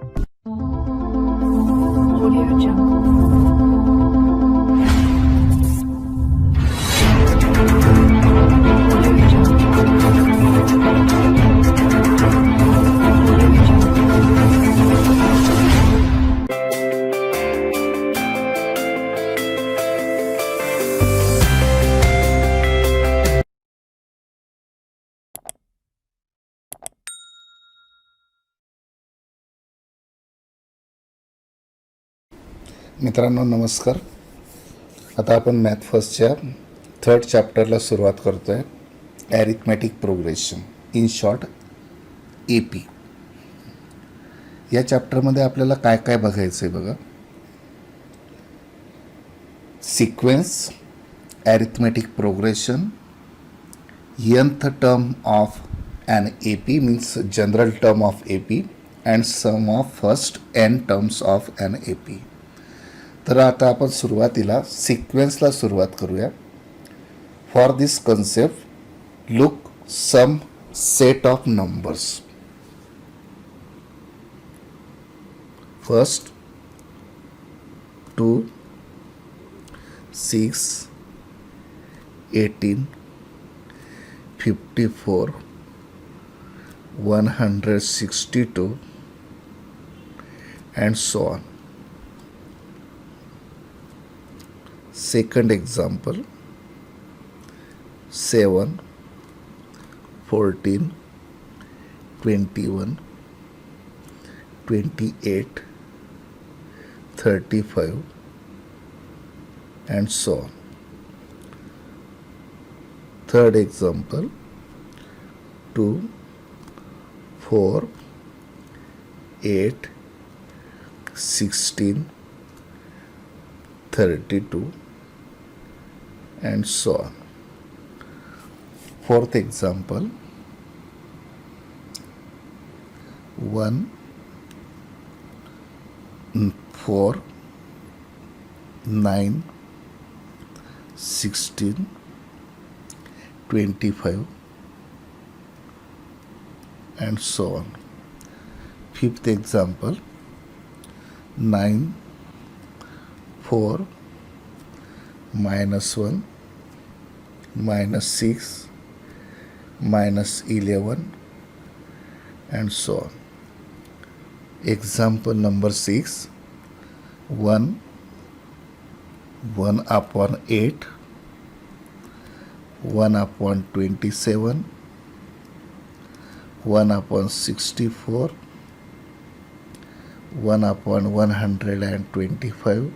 Audio Jungle. Audio मित्रांनो नमस्कार. आता आपण मॅथ फर्स्टच्या 3rd चॅप्टरला सुरुवात करतो आहे. Arithmetic progression, in short AP. या चॅप्टरमध्ये आपल्याला काय काय बघायचं आहे बघा. Sequence, arithmetic progression, nth term of an AP means general term of AP and sum of first n terms of an AP. तर आता आपण सुरुवातीला सिक्वेन्सला सुरुवात करूया. For this concept look some set of numbers. First 2, 6, 18, 54, 162 and so on. Second example 7, 14, 21, 28, 35 and so on. Third example 2, 4, 8, 16, 32 and so on. Fourth example 1, 4, 9, 16, 25 and so on. Fifth example 9, 4, -1, -6, -11 and so on. Example number 6, 1 upon 8, 1 upon 27, 1 upon 64, 1 upon 125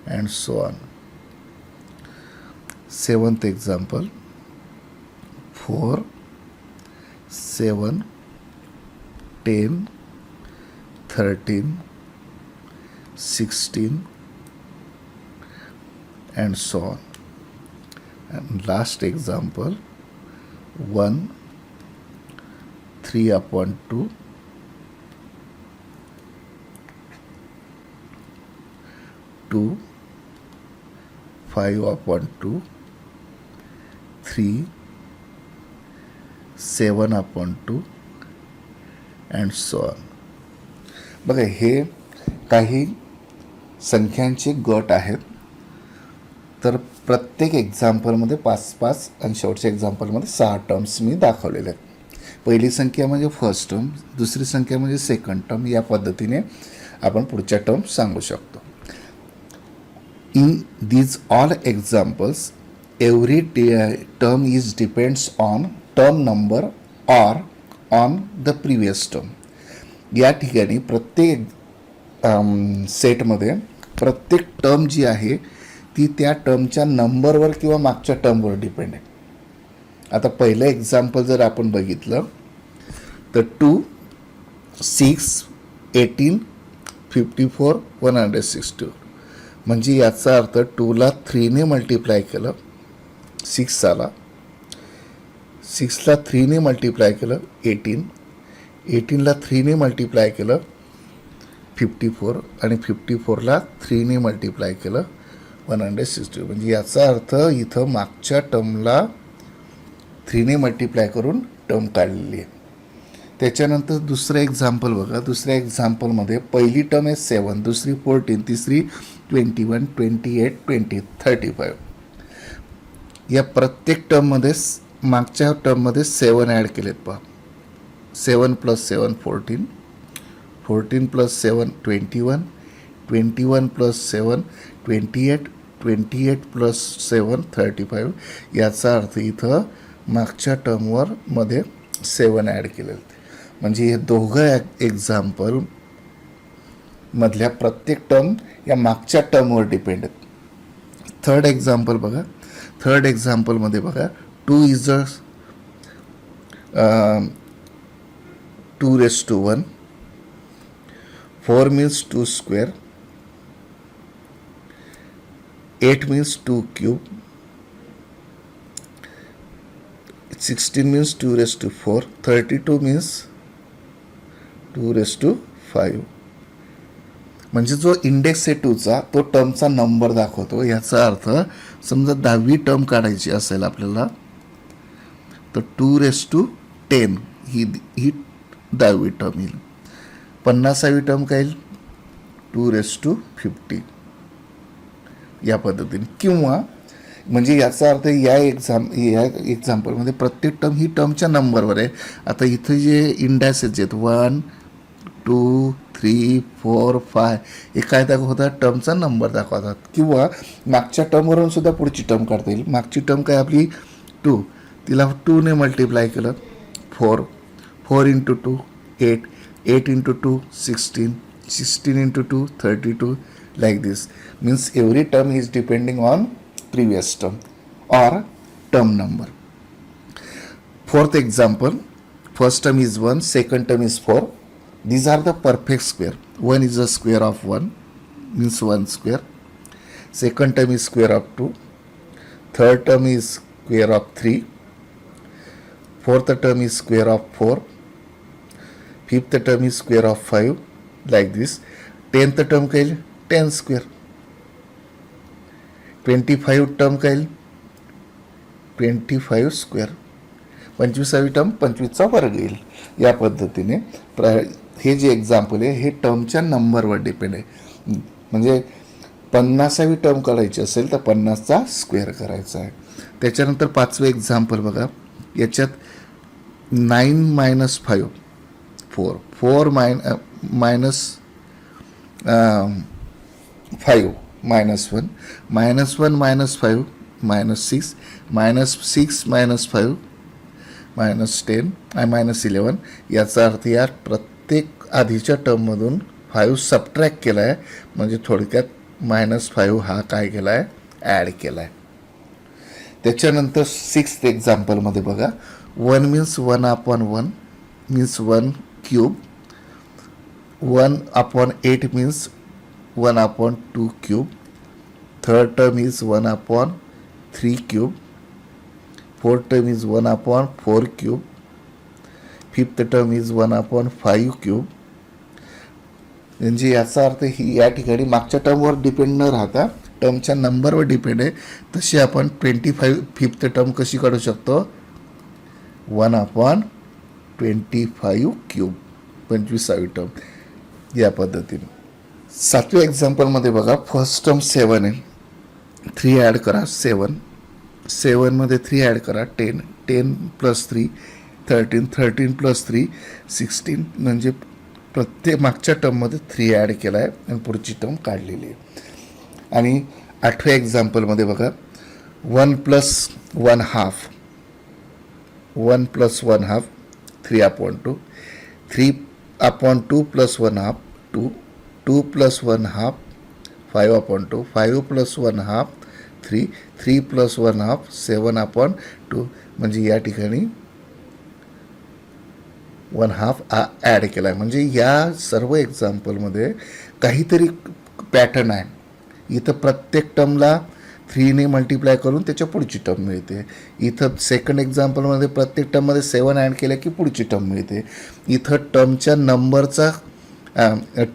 and so on. Seventh example 4, 7, 10, 13, 16 and so on. And last example 1, 3 upon 2, 2, 5 upon 2, 3, 7 upon 2 and so on. बघा हे काही संख्यांचे गट आहेत. तर प्रत्येक एक्झाम्पलमध्ये 5-5 आणि शेवटच्या एक्झाम्पलमध्ये 6 टर्म्स मी दाखवलेले आहेत. पहिली संख्या म्हणजे फर्स्ट टर्म, दुसरी संख्या म्हणजे सेकंड टर्म. या पद्धतीने आपण पुढच्या टर्म सांगू शकतो. In these all examples, every term is depends on term number or on the previous term. या ठिकाणी प्रत्येक सेटमध्ये प्रत्येक टर्म जी आहे ती त्या टर्मच्या नंबरवर किंवा मागच्या टर्मवर डिपेंड आहे. आता पहिलं एक्झाम्पल जर आपण बघितलं तर 2, 6, 18, 54, 160. म्हणजे याचा अर्थ 2ला 3ने मल्टिप्लाय केलं 6 आला, 6ला 3ने मल्टिप्लाय केलं 18, 18ला 3ने मल्टिप्लाय केलं 54 आणि 54ला 3ने मल्टिप्लाय केलं 160. म्हणजे याचा अर्थ इथं मागच्या टर्मला 3ने मल्टिप्लाय करून टर्म काढलेली आहे. त्याच्यानंतर दुसरं एक्झाम्पल बघा. दुसऱ्या एक्झाम्पलमध्ये पहिली टर्म आहे 7, दुसरी 14, तिसरी 21, 28, 20, 35. या प्रत्येक टर्ममध्ये मागच्या टर्ममध्ये 7 ॲड केलेत पहा. 7 + 7 14, 14 + 7 21, 21 + 7 28, 28 + 7 35. याचा अर्थ इथं मागच्या टर्मवर मध्ये 7 ॲड केले. म्हणजे हे दोघं एक्झाम्पल मधल्या प्रत्येक टर्म या मागच्या टर्मवर डिपेंड आहेत. थर्ड एक्झाम्पल बघा. थर्ड एक्झाम्पलमध्ये बघा 2 is 2^1, 4 means 2 square, 8 means 2 cube, 16 means 2^4, 32 means 2^5. म्हणजे जो इंडेक्स आहे 2चा तो टर्मचा नंबर दाखवतो. याचा अर्थ समजा 10वी टर्म काढायची असेल आपल्याला तर 2^10 ही 10वी टर्म येईल. 50वी टर्म काय येईल 2^50 या पद्धतीने. किंवा म्हणजे याचा अर्थ या एक्झाम्पलमध्ये प्रत्येक टर्म ही टर्मच्या नंबरवर आहे. आता इथं जे इंडेक्सेस आहेत 1, 2, 3, 4, 5 हे काय दाखवतात टर्मचा नंबर दाखवतात. किंवा मागच्या टर्मवरून सुद्धा पुढची टर्म काढता येईल. मागची टर्म काय आपली 2, तिला 2ने मल्टिप्लाय केलं 4, 4 × 2 8, 8 × 2 16, 16 × 2 32 like this. Means every term is depending on previous term or term number. Fourth example, first term is 1, second term is 4. These are the perfect square. 1 is the square of 1, means 1 square. Second term is square of 2. Third term is square of 3. Fourth term is square of 4. Fifth term is square of 5, like this. 10th term काय 10 square. 25 term काय 25 square. 25वी term 25चा वर्ग येईल. या पद्धतीने हे जे example आहे हे टर्मच्या नंबरवर डिपेंड आहे. म्हणजे 50वी टर्म करायची असेल तर 50चा स्क्वेअर करायचा आहे. त्याच्यानंतर 5वे एक्झाम्पल बघा. याच्यात 9 - 5 4, 4 - 5 -1, -1 -5 -6, -6 -5 -10 -11. याचा अर्थ या प्रत्येक आधीच्या टर्ममधून 5 सबट्रॅक्ट केला आहे. म्हणजे थोडक्यात -5 हा काय केला आहे ॲड केला आहे. त्याच्यानंतर 6th एक्झाम्पलमध्ये बघा. 1 means 1/1 means 1 cube. 1/8 means 1/2 cube. Third term is 1/3 cube. Fourth term is 1/4 cube. Fifth term is 1/5 cube. म्हणजे याचा अर्थ ही या ठिकाणी मागच्या टर्मवर डिपेंड न राहता टर्मच्या नंबरवर डिपेंड आहे. तशी आपण 25th टर्म कशी काढू शकतो 1/25 क्यूब 25वी टर्म या पद्धतीने. 7व्या एक्झाम्पलमध्ये बघा. फर्स्ट टर्म 7 आहे. 3 ॲड करा 7, 7मध्ये 3 ॲड करा 10, 10 + 3 13, 13 + 3 16. म्हणजे प्रत्येक मागच्या टर्ममध्ये 3 ॲड केला आहे आणि पुढची टर्म काढलेली आहे. आणि 8व्या एक्झाम्पलमध्ये बघा. 1 + 1/2 1 + 1/2 3/2, 3/2 + 1/2 2, 2 + 1/2 5/2, 5 + 1/2 3, 3 + 1/2 7/2. म्हणजे या ठिकाणी 1/2 ॲड केला आहे. म्हणजे या सर्व एक्झाम्पलमध्ये काहीतरी पॅटर्न आहे. इथं प्रत्येक टर्मला 3ने मल्टिप्लाय करून त्याच्या पुढची टर्म मिळते. इथं सेकंड एक्झाम्पलमध्ये प्रत्येक टर्ममध्ये 7 ॲड केलं की पुढची टर्म मिळते. इथं टर्मच्या नंबरचा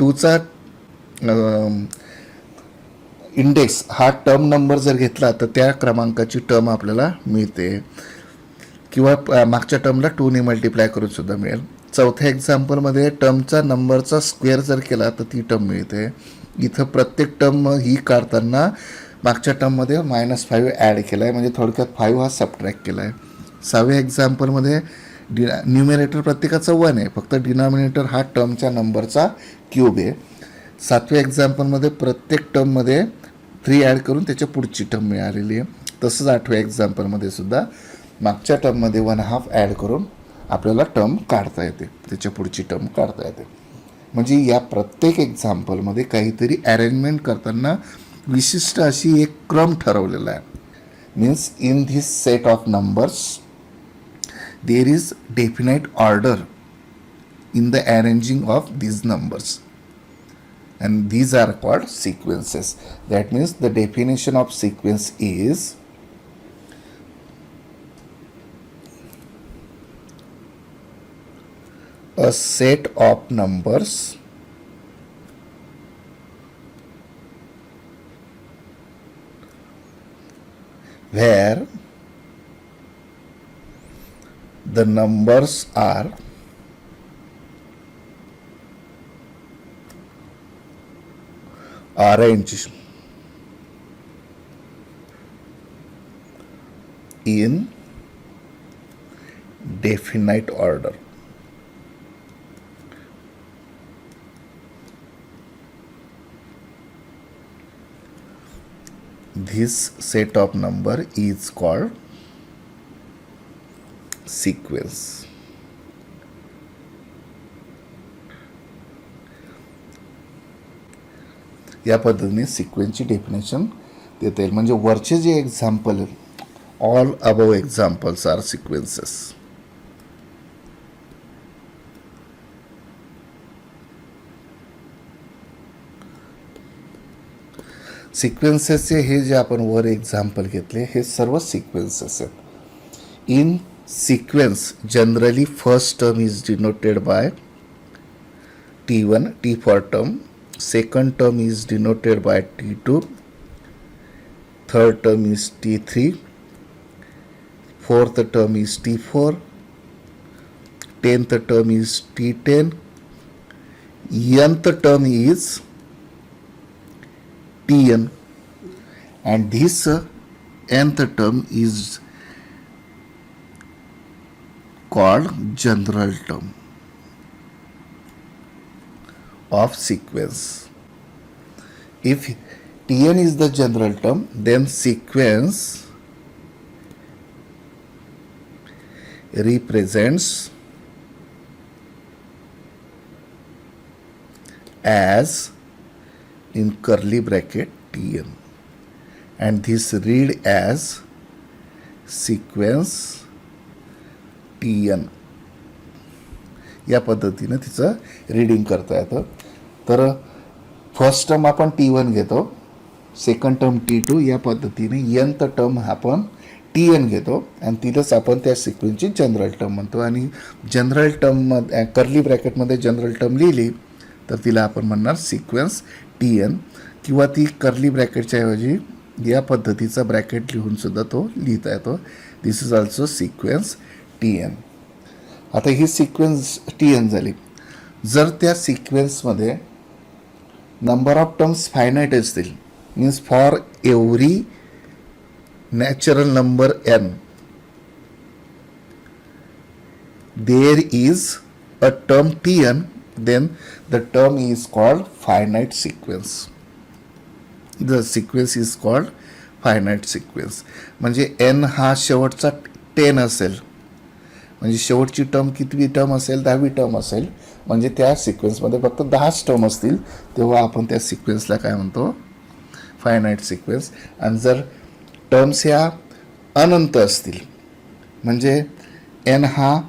2चा इंडेक्स हा टर्म नंबर जर घेतला तर त्या क्रमांकाची टर्म आपल्याला मिळते. किंवा मागच्या टर्मला 2ने मल्टिप्लाय करून सुद्धा मिळेल. चौथ्या एक्झाम्पलमध्ये टर्मचा नंबरचा स्क्वेअर जर केला तर ती टर्म मिळते. इथं प्रत्येक टर्म ही काढताना मागच्या टर्ममध्ये -5 ॲड केला आहे, म्हणजे थोडक्यात 5 हा सबट्रॅक्ट केला आहे. 6व्या एक्झाम्पलमध्ये न्यूमरेटर प्रत्येकाचा 1 आहे, फक्त डिनॉमिनेटर हा टर्मच्या नंबरचा क्यूब आहे. 7व्या एक्झाम्पलमध्ये प्रत्येक टर्ममध्ये 3 ॲड करून त्याच्या पुढची टर्म मिळालेली आहे. तसंच 8व्या एक्झाम्पलमध्ये सुद्धा मागच्या टर्ममध्ये 1/2 ॲड करून आपल्याला टर्म काढता येते, त्याच्या पुढची टर्म काढता येते. म्हणजे या प्रत्येक एक्झाम्पलमध्ये काहीतरी अरेंजमेंट करताना विशिष्ट अशी एक क्रम ठरवलेला आहे. Means in this set of numbers there is definite order in the arranging of these numbers, and these are called sequences. That means the definition of sequence is a set of numbers where the numbers are arranged in definite order. This set of number is called sequence. या पद्धतीने सिक्वेन्सची definition देता येईल. म्हणजे वरचे जे example all above examples are sequences. सिक्वेन्सेसचे हे जे आपण वर एक्झाम्पल घेतले हे सर्व सिक्वेन्सेस आहेत. In sequence generally first term is denoted by T1, T for term. Second term is denoted by T2. Third term is T3. Fourth term is T4. 10th term is T10. Nth term is Tn, and this nth term is called general term of sequence. If Tn is the general term, then sequence represents as in curly bracket Tn, and this read as sequence Tn. या पद्धतीनं तिचं reading करता येतं. तर first term आपण T1 घेतो, second term T2, या पद्धतीने nth टर्म आपण Tn घेतो आणि तिथंच आपण त्या सिक्वेन्सची जनरल टर्म म्हणतो. आणि जनरल टर्ममध्ये कर्ली ब्रॅकेटमध्ये जनरल टर्म लिहिली तर तिला आपण म्हणणार सिक्वेन्स Tn, किंवा ती कर्ली ब्रॅकेटच्या ऐवजी या पद्धतीचा ब्रॅकेट लिहूनसुद्धा तो लिहिता येतो. This is also sequence Tn. आता ही सिक्वेन्स Tn झाली. जर त्या सिक्वेन्समध्ये नंबर ऑफ टर्म्स फायनाईट असतील, means for every natural number n there is a term Tn, then the term is called finite sequence. The sequence is called finite sequence. म्हणजे n हा शेवटचा 10 असेल, म्हणजे शेवटची टर्म कितवी टर्म असेल, 10वी term असेल, म्हणजे त्या सिक्वेन्समध्ये फक्त 10च टर्म असतील, तेव्हा आपण त्या सिक्वेन्सला काय म्हणतो, फायनाईट सिक्वेन्स. आणि जर टर्म्स ह्या अनंत असतील, म्हणजे n हा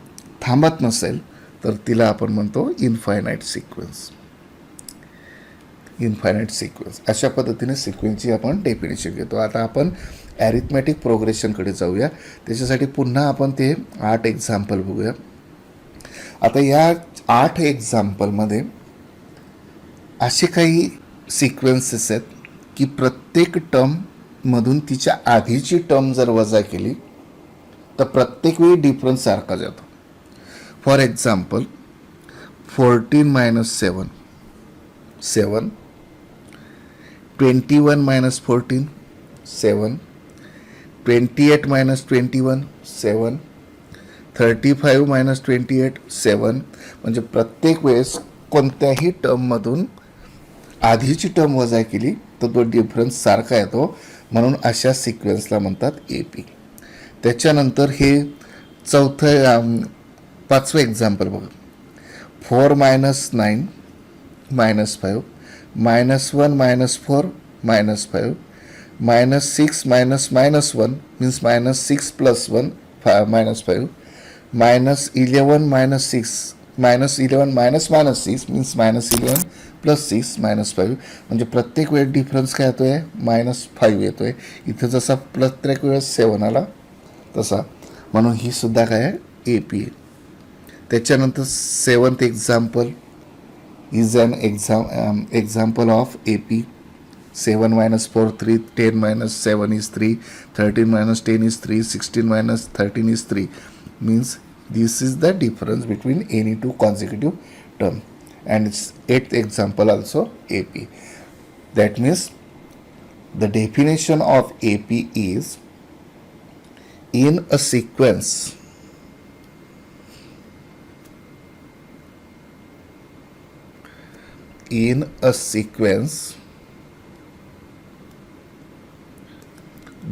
थांबत नसेल, तर तिला आपण म्हणतो इनफायनाईट सिक्वेन्स. इनफायनाईट सिक्वेन्स अशा पद्धतीने सिक्वेन्सची आपण डेफिनेशन घेतो. आता आपण ॲरिथमॅटिक प्रोग्रेशनकडे जाऊया. त्याच्यासाठी पुन्हा आपण ते 8 एक्झाम्पल बघूया. आता या 8 एक्झाम्पलमध्ये असे काही सिक्वेन्सेस आहेत की प्रत्येक टर्ममधून तिच्या आधीची टर्म जर वजा केली तर प्रत्येक वेळी डिफरन्स सारखा जातो. For example 14 minus 7, 7. 21 minus 14, 7. 28 minus 21, 7. 35 minus 28, 7. म्हणजे प्रत्येक वेळेस कोणत्याही टर्ममधून आधीची टर्म वजा केली तर तो डिफरन्स सारखा येतो, म्हणून अशा सिक्वेन्सला म्हणतात ए पी. त्याच्यानंतर हे पाचवं एक्झाम्पल बघा. 4 minus 9 minus 5, -1 minus 4 minus 5, -6 minus -1 means -6 plus 1 -5, -11 minus 6 -11 minus -6 means -11 plus 6 -5. म्हणजे प्रत्येक वेळेस डिफरन्स काय येतो आहे, -5 येतो आहे. इथं जसा प्रत्येक वेळेस 7 आला तसा, म्हणून ही सुद्धा काय आहे ए पी आहे. त्याच्यानंतर 7th example is an example of A P. 7 minus 4 3, 10 minus 7 is 3, 13 minus 10 is 3, 16 minus 13 is 3. Means this is the difference between any two consecutive term, and it's 8th example also AP. That means the definition of AP is in a sequence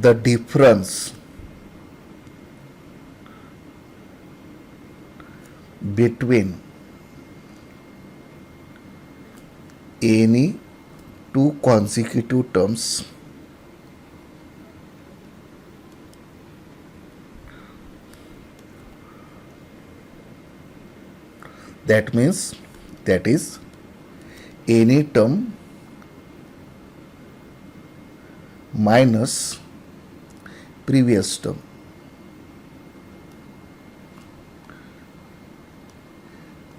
the difference between any two consecutive terms that means that is any term minus previous term.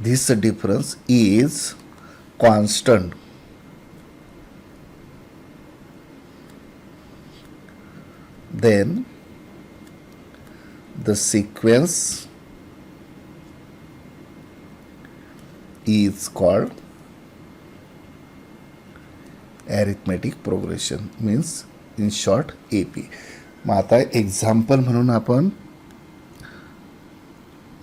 This difference is constant. Then the sequence is called arithmetic progression, means in short AP. मग आता example म्हणून आपण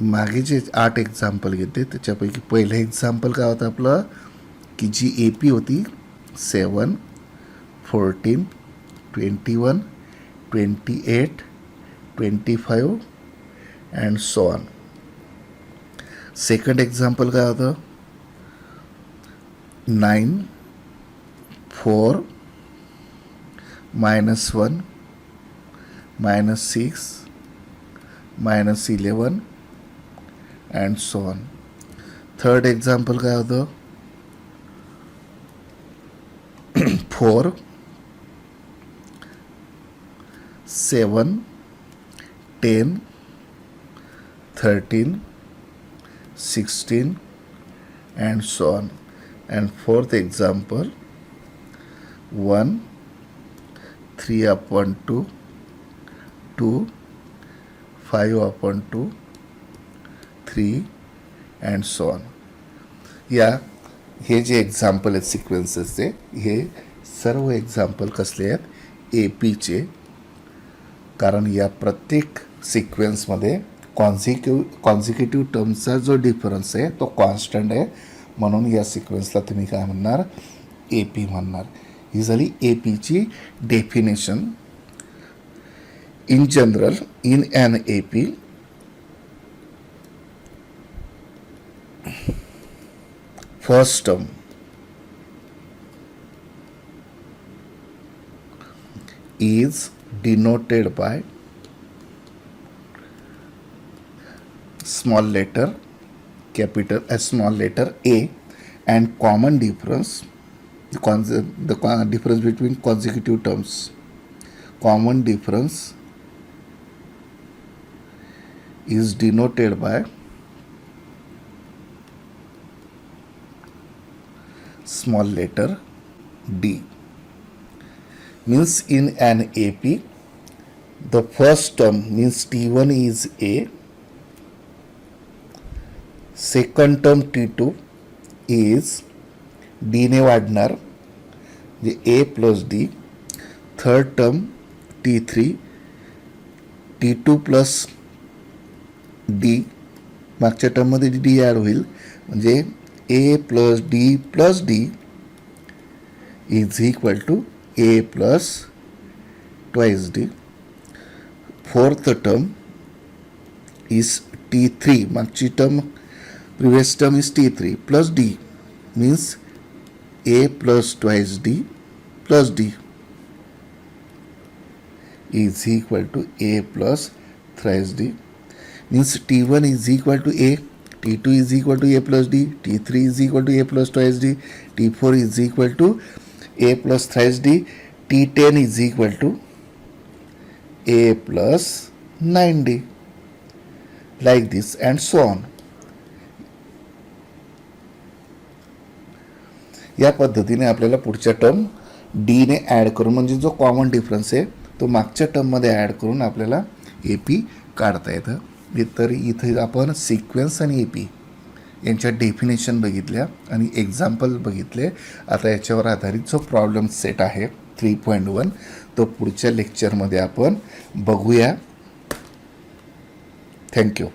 मागे जे 8 example घेते त्याच्यापैकी पहिलं example काय होतं आपलं, की जी ए पी होती 7, 14, 21, 28, 25 and so on. Second example काय होतं 9, 4, -1, -6, -11 and so on. Third example काय होतं 4, 7, 10, 13, 16 and so on. And fourth example 1, 3/2, 2, 5/2, 3 and so on. या हे जे एक्झाम्पल आहेत सिक्वेन्सेसचे, हे सर्व एक्झाम्पल कसले आहेत ए पीचे, कारण या प्रत्येक सिक्वेन्समध्ये कॉन्झिक्युटिव्ह टर्मचा जो डिफरन्स आहे तो कॉन्स्टंट आहे, म्हणून या सिक्वेन्सला तुम्ही काय म्हणणार ए पी म्हणणार. ही झाली ए पीची definition. In general in an A P first term is denoted by small letter capital small letter a, and common difference the difference between consecutive terms, common difference is denoted by small letter d. Means in an AP the first term means T1 is A, second term T2, is डीने वाढणार म्हणजे A plus D. Third term T3 T2 plus D, मागच्या टर्ममध्ये D add होईल म्हणजे A plus D is equal to A plus twice D. Fourth term is T3, मागची term previous term is T3 plus D means A plus twice D plus D is equal to a plus thrice d, means T1 is equal to a, T2 is equal to a plus d, T3 is equal to a plus twice d, T4 is equal to a plus thrice d, T10 is equal to a plus 9d, like this and so on. या पद्धतीने आपल्याला पुढच्या term D ने add करून म्हणजे जो common difference आहे तो मागच्या टर्ममध्ये ॲड करून आपल्याला ए पी काढता येतं. तर इथे आपण सिक्वेन्स आणि ए पी यांच्या डेफिनेशन बघितल्या आणि एक्झाम्पल बघितले. आता याच्यावर आधारित जो प्रॉब्लेम सेट आहे 3.1 तो पुढच्या लेक्चरमध्ये आपण बघूया. थँक्यू.